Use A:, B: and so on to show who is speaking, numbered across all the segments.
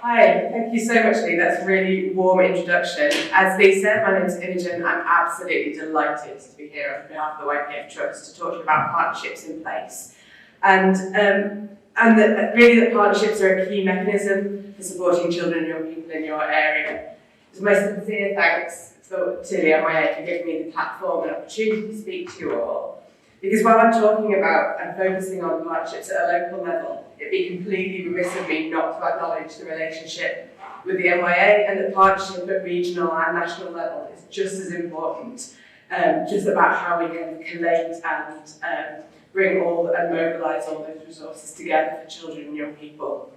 A: Hi, thank you so much, Lee. That's a really warm introduction. As Lee said, my name is Imogen. I'm absolutely delighted to be here on behalf of the YPF Trust to talk to you about partnerships in place. And that partnerships are a key mechanism for supporting children and young people in your area. So my sincere thanks to the MIA for giving me the platform and opportunity to speak to you all. Because while I'm talking about and focusing on partnerships at a local level, it'd be completely remiss of me not to acknowledge the relationship with the MIA, and the partnership at regional and national level is just as important, just about how we can collate and bring all and mobilise all those resources together for children and young people.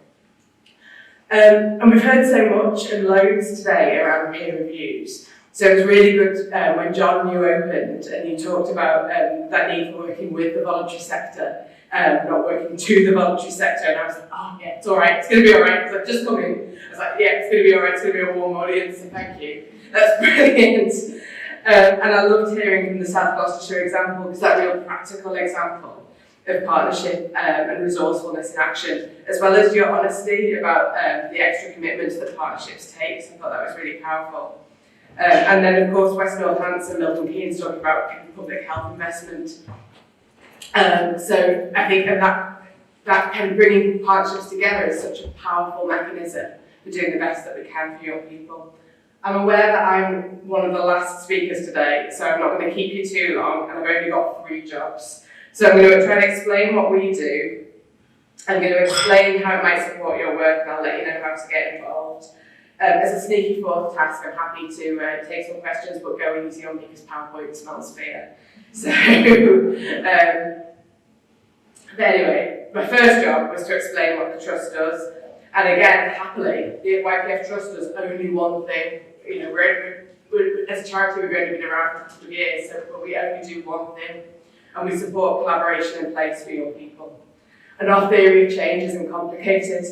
A: And we've heard so much and loads today around peer reviews. So it was really good when John, you opened and you talked about that need for working with the voluntary sector, not working to the voluntary sector. And I was like, oh yeah, it's all right, it's going to be all right, because I've just come in. I was like, yeah, it's going to be all right, it's going to be a warm audience, so thank you. That's brilliant. And I loved hearing from the South Gloucestershire example, because that real practical example of partnership and resourcefulness in action, as well as your honesty about the extra commitments that partnerships take. So I thought that was really powerful. And then, of course, West Northants and Milton Keynes talking about public health investment. So I think that kind of bringing partnerships together is such a powerful mechanism for doing the best that we can for young people. I'm aware that I'm one of the last speakers today, so I'm not going to keep you too long, and I've only got 3 jobs. So I'm going to try and explain what we do. I'm going to explain how it might support your work, and I'll let you know how to get involved. As a sneaky 4th task, I'm happy to take some questions, but go easy on me because PowerPoint smells fear. So, but anyway, my first job was to explain what the Trust does. And again, happily, the YPF Trust does only one thing. You know, we're as a charity, we've only been around for a couple of years, but we only do one thing. And we support collaboration in place for young people. And our theory of change isn't complicated.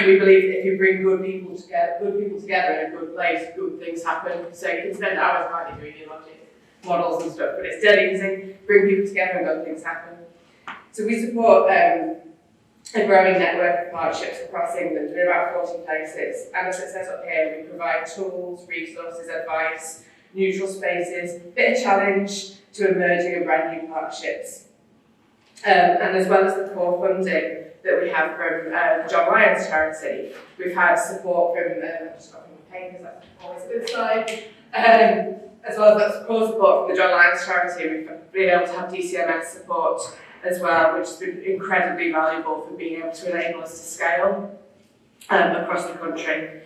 A: We believe that if you bring good people together in a good place, good things happen. So you can spend hours hardly doing your logic models and stuff, but it's dead easy. Bring people together and good things happen. So we support a growing network of partnerships across England. We're in about 40 places. And as it says up here, we provide tools, resources, advice, neutral spaces, bit of challenge to emerging and brand new partnerships. And as well as the core funding that we have from John Lyons charity, we've had support from, I've just got my pen because that's always a good sign, as well as that core support from the John Lyons charity. We've been able to have DCMS support as well, which has been incredibly valuable for being able to enable us to scale across the country.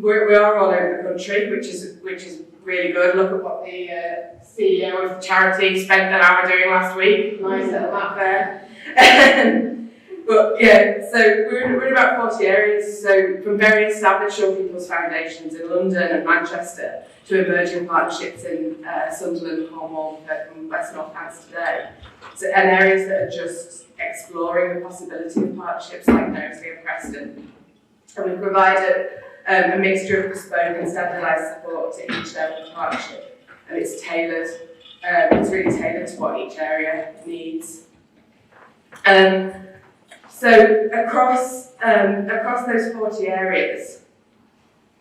A: We are all over the country, which is really good. Look at what the CEO of the charity spent an hour doing last week. Nice little map there. But yeah, so we're in about 40 areas, so from very established young people's foundations in London and Manchester to emerging partnerships in Sunderland, Cornwall, and West Northants today. So, and areas that are just exploring the possibility of partnerships like Knowsley and Preston. And we provided a mixture of bespoke and standardised support to each level of partnership. And it's tailored, it's really tailored to what each area needs. So across those 40 areas,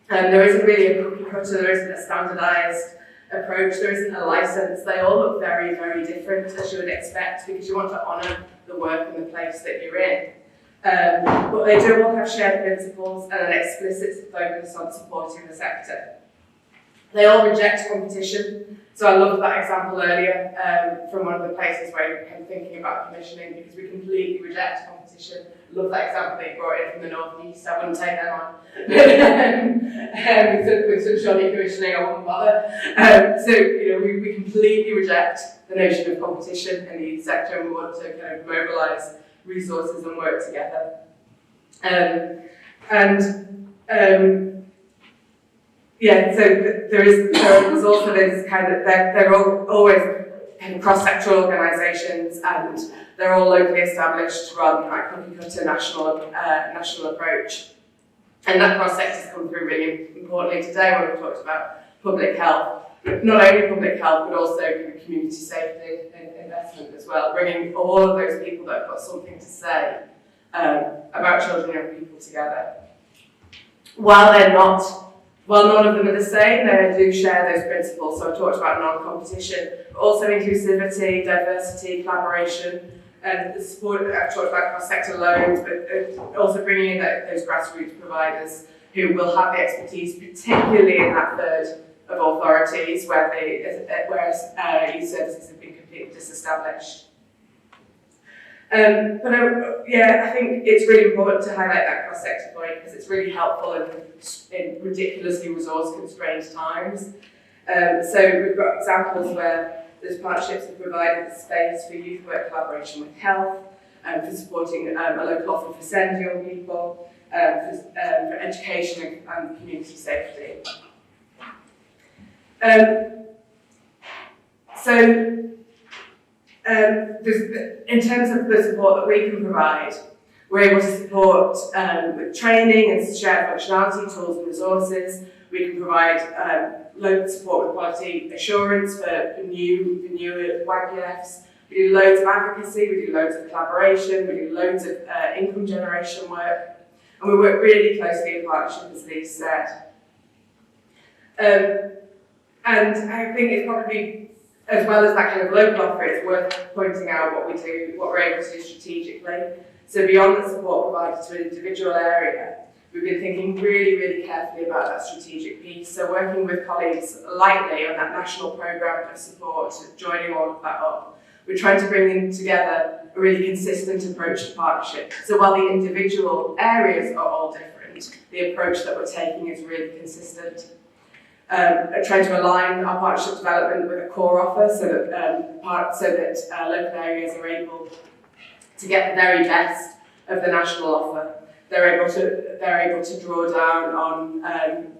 A: there isn't really a cookie cutter, there isn't a standardised approach, there isn't a licence. They all look very, very different, as you would expect, because you want to honour the work and the place that you're in. But they do all have shared principles and an explicit focus on supporting the sector. They all reject competition. So I loved that example earlier from one of the places where I'm thinking about commissioning, because we completely reject competition. Love that example that you brought in from the North East. I wouldn't take them on. With some shoddy commissioning, I wouldn't bother. So we completely reject the notion of competition in the youth sector, and we want to kind of mobilise resources and work together. So there's also this kind of, they're always kind of cross-sectoral organisations, and they're all locally established rather than like cookie-cutter national approach. And that cross-sector's come through really importantly today when we talked about public health. Not only public health, but also community safety and investment as well, bringing all of those people that have got something to say about children and young people together. While none of them are the same, they do share those principles. So I talked about non-competition, but also inclusivity, diversity, collaboration, and the support. I've talked about cross-sector loans, but also bringing in those grassroots providers who will have the expertise, particularly in that third of authorities where youth services have been completely disestablished. I think it's really important to highlight that cross-sector point because it's really helpful in ridiculously resource-constrained times. So we've got examples where there's partnerships that provide the space for youth work collaboration with health, for supporting a local offer for SEND young people, for education and community safety. In terms of the support that we can provide, we're able to support with training and shared functionality, tools and resources. We can provide local support with quality assurance for new YPFs. We do loads of advocacy, we do loads of collaboration, we do loads of income generation work, and we work really closely in partnership, as Lee said. And I think it's probably, as well as that kind of local offer, it's worth pointing out what we do, what we're able to do strategically. So beyond the support provided to an individual area, we've been thinking really, really carefully about that strategic piece. So working with colleagues lightly on that national programme of support, joining all of that up, we're trying to bring together a really consistent approach to partnership. So while the individual areas are all different, the approach that we're taking is really consistent. Trying to align our partnership development with a core offer so that local areas are able to get the very best of the national offer. They're able to draw down on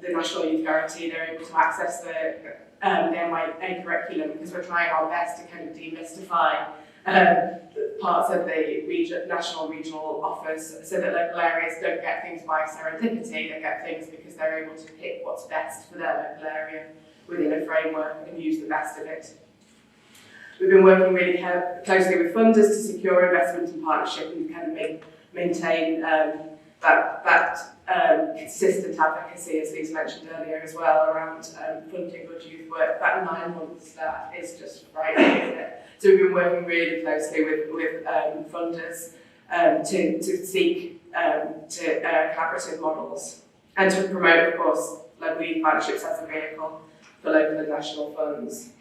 A: the National Youth Guarantee. They're able to access the NYA curriculum because we're trying our best to kind of demystify parts of the national regional offers so that local areas don't get things by serendipity, they get things because they're able to pick what's best for their local area within a framework and use the best of it. We've been working really closely with funders to secure investment and partnership and kind of maintain that consistent advocacy, as Lee's mentioned earlier as well, around funding good youth work. That 9 months that is just frightening, isn't it? So we've been working really closely with funders to seek collaborative models and to promote, of course, local youth partnerships as a vehicle for local and national funds.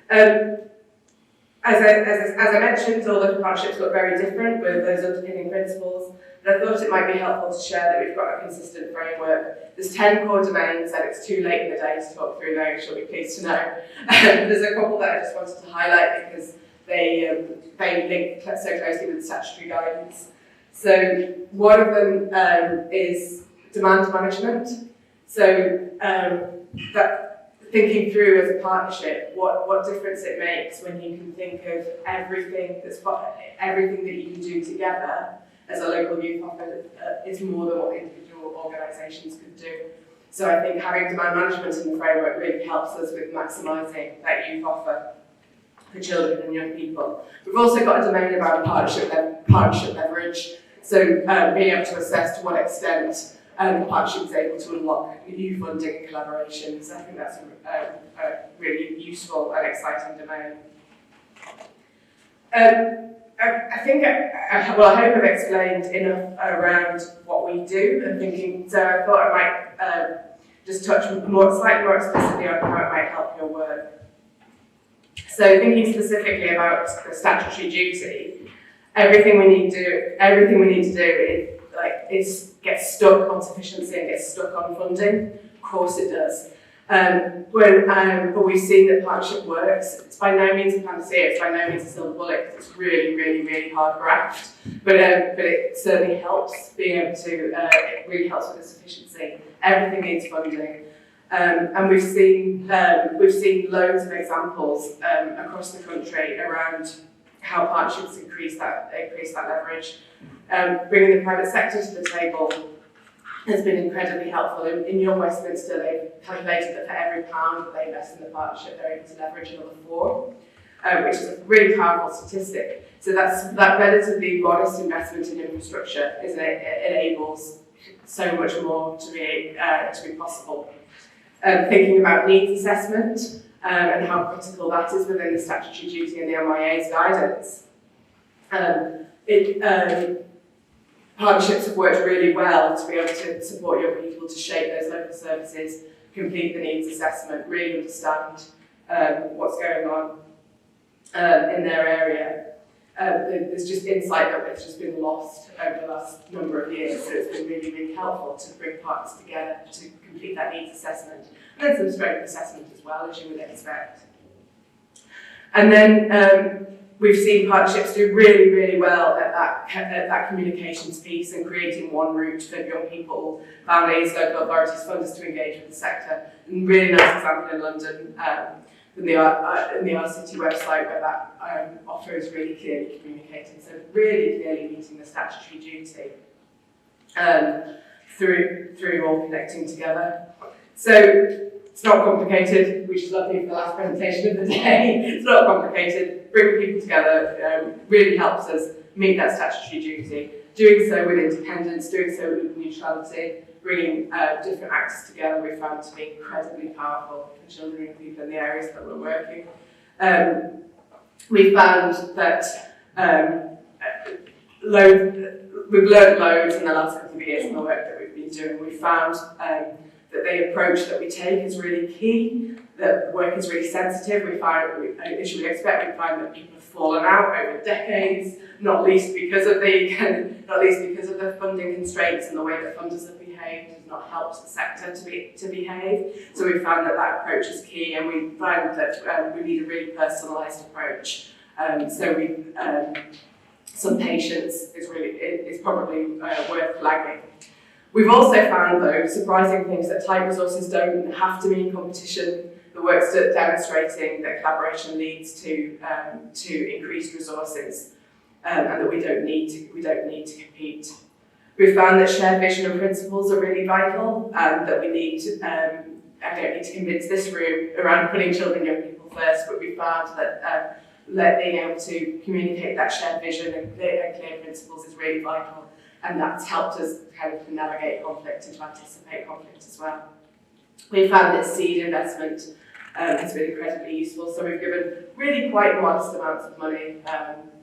A: As I mentioned, all the partnerships look very different with those underpinning principles, but I thought it might be helpful to share that we've got a consistent framework. There's 10 core domains, and it's too late in the day to talk through those, you'll be pleased to know. There's a couple that I just wanted to highlight because they link so closely with the statutory guidance. So one of them is demand management. So that thinking through as a partnership, what difference it makes when you can think of everything that you can do together as a local youth offer is more than what individual organisations could do. So I think having demand management in the framework really helps us with maximising that youth offer for children and young people. We've also got a domain about partnership leverage. So being able to assess to what extent the partnership is able to unlock new funding and collaboration. So I think that's a really useful and exciting domain. I hope I've explained enough around what we do and thinking, so I thought I might just touch slightly more explicitly on how it might help your work. So thinking specifically about the statutory duty, everything we need to do is get stuck on sufficiency and get stuck on funding. Of course it does. But we've seen that partnership works. It's by no means a panacea, it's by no means a silver bullet, because it's really, really, really hard graft. But it certainly helps being able to, it really helps with the sufficiency. Everything needs funding. And we've seen loads of examples across the country around how partnerships increase that leverage. Bringing the private sector to the table has been incredibly helpful. In Young Westminster, they've calculated that for every £1 that they invest in the partnership, they're able to leverage another £4. which is a really powerful statistic. So that relatively modest investment in infrastructure enables so much more to be possible. Thinking about needs assessment and how critical that is within the statutory duty and the MIA's guidance. Partnerships have worked really well to be able to support young people to shape those local services, complete the needs assessment, really understand what's going on in their area. There's just insight that has just been lost over the last number of years, so it's been really, really helpful to bring partners together to complete that needs assessment, and then some strength assessment as well, as you would expect. And then we've seen partnerships do really, really well at that communications piece and creating one route for young people, families, local authorities, funders to engage with the sector. And really nice example in London, in the RCity website, where that offer is really clearly communicating. So really clearly meeting the statutory duty through all connecting together. So it's not complicated, which is lovely for the last presentation of the day. It's not complicated. Bringing people together really helps us meet that statutory duty. Doing so with independence, doing so with neutrality, bringing different actors together, we found to be incredibly powerful for children and people in the areas that we're working. We found that we've learned loads in the last couple of years in the work that we've been doing. We found that the approach that we take is really key, that work is really sensitive. We find, as you would expect, we find that people have fallen out over decades, not least because of the funding constraints and the way that funders have behaved has not helped the sector to behave. So we found that approach is key, and we found that we need a really personalised approach. Some patience is probably worth flagging. We've also found, though, surprising things that tight resources don't have to mean competition. The work's demonstrating that collaboration leads to increased resources, and that we don't need to compete. We've found that shared vision and principles are really vital, and that we need to. I don't need to convince this room around putting children and young people first, but we found that being able to communicate that shared vision and clear principles is really vital. And that's helped us kind of navigate conflict and to anticipate conflict as well. We found that seed investment has been incredibly useful. So we've given really quite modest amounts of money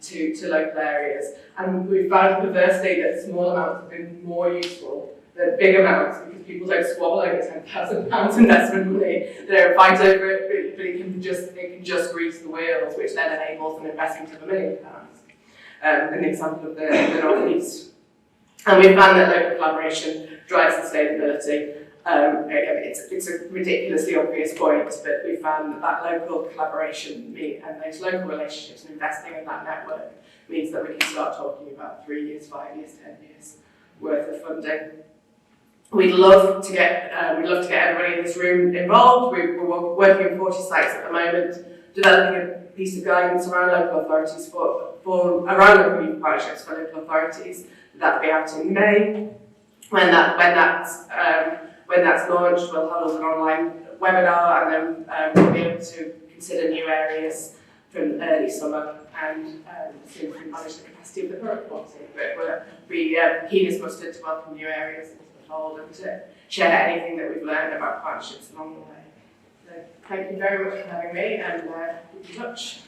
A: to local areas. And we've found perversely that small amounts have been more useful than big amounts, because people don't squabble over £10,000 investment money. They don't fight over it, but it can just grease the wheels, which then enables an investment of £1 million. An example of the North East. And we found that local collaboration drives sustainability. It's a ridiculously obvious point, but we found that local collaboration and those local relationships and investing in that network means that we can start talking about 3 years, 5 years, 10 years worth of funding. We'd love to get everybody in this room involved. We're working in 40 sites at the moment, developing a piece of guidance around local authorities around local youth partnerships for local authorities. That'll be out in May. When that's launched, we'll hold an online webinar, and then we'll be able to consider new areas from early summer and see if we can manage the capacity of the current policy. But we're keen as mustard to welcome new areas into the fold and to share anything that we've learned about partnerships along the way. So thank you very much for having me, and keep in touch.